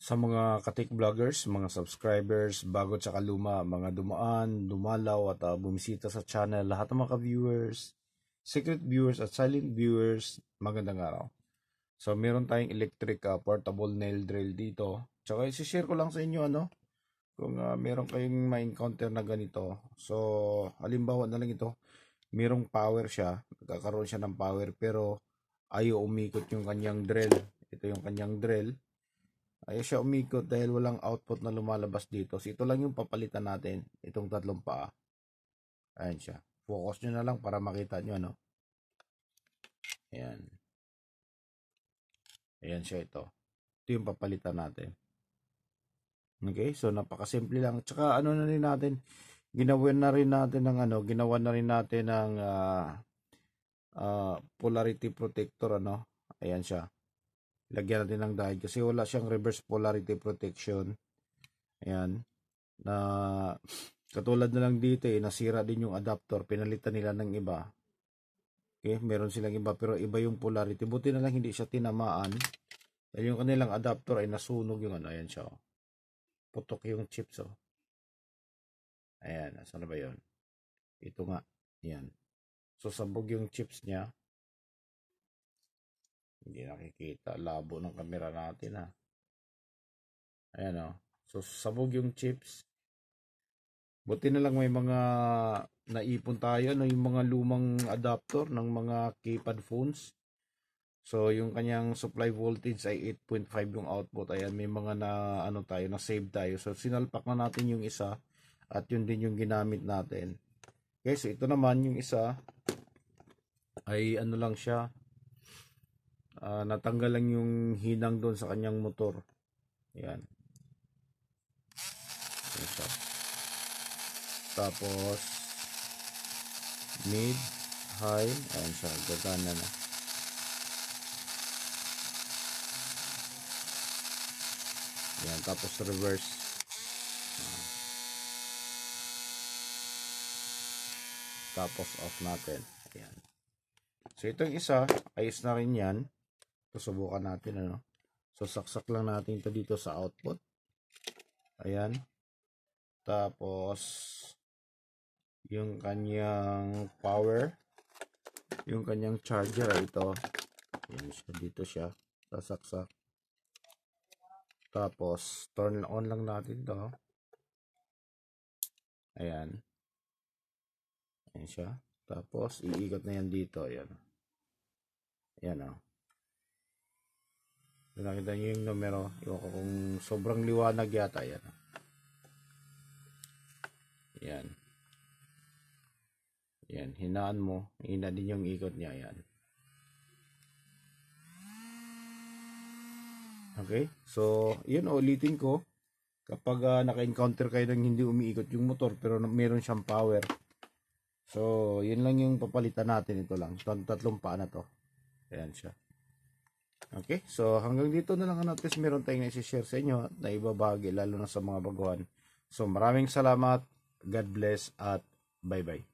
Sa mga katik vloggers, mga subscribers, bago tsaka luma, mga dumaan, dumalaw at bumisita sa channel, lahat ng mga viewers, secret viewers at silent viewers, magandang araw. So meron tayong electric portable nail drill dito. Tsaka isi-share ko lang sa inyo kung meron kayong ma-encounter na ganito. So halimbawa na lang ito, merong power siya, nagkakaroon siya ng power pero ayaw umikot yung kanyang drill. Ito yung kanyang drill. Ayaw siya umikot dahil walang output na lumalabas dito. So ito lang yung papalitan natin, itong tatlong paa. Ayan siya. Focus nyo na lang para makita nyo Ayan. Ayan siya ito. Ito yung papalitan natin. Okay, so napakasimple lang. Tsaka na rin natin, ginawa na rin natin ng polarity protector Ayan siya. Lagyan natin ng dahil kasi wala siyang reverse polarity protection. Ayan. Na katulad na lang dito nasira din yung adapter, pinalitan nila ng iba. Okay, meron silang iba pero iba yung polarity. Buti na lang hindi siya tinamaan. Dahil yung kanilang adapter ay nasunog yung ayan siya. Putok yung chips Ayan, saan na ba yun? Ito nga, ayan. So sabog yung chips niya. Hindi nakikita, labo ng camera natin Ayan So sabog yung chips. Buti na lang may mga naipon tayo yung mga lumang adapter ng mga keypad phones. So yung kanyang supply voltage ay 8.5 yung output. Ayan, may mga na na save tayo. So sinalpak na natin yung isa at yun din yung ginamit natin. Okay, so ito naman yung isa ay lang siya. Natanggal lang yung hinang doon sa kanyang motor. Ayan. Ayan siya. Tapos mid, high, ayan siya, gagana na. Ayan, tapos reverse. Tapos off natin. Ayan. So itong isa, ayos na rin yan. Susubukan natin So saksak lang natin ito dito sa output. Ayan. Tapos yung kanyang power, yung kanyang charger ito. Ayan siya, dito siya. Sasaksak. Tapos turn on lang natin to. Ayan. Ayan siya. Tapos iikot na yan dito. Ayan. Ayan Nakita nyo yung numero. Iwan ko kung sobrang liwanag yata. Ayan. Ayan. Ayan. Hinaan mo. Hina din yung ikot niya. Ayan. Okay. So, yun ulitin ko. Kapag naka-encounter kayo ng hindi umiikot yung motor pero meron siyang power. So, yun lang yung papalitan natin. Ito lang. Tatlong paa na to. Ayan siya. Okay, so hanggang dito na lang at least meron tayong i-share sa inyo na ibabahagi lalo na sa mga baguhan. So maraming salamat, God bless at bye-bye.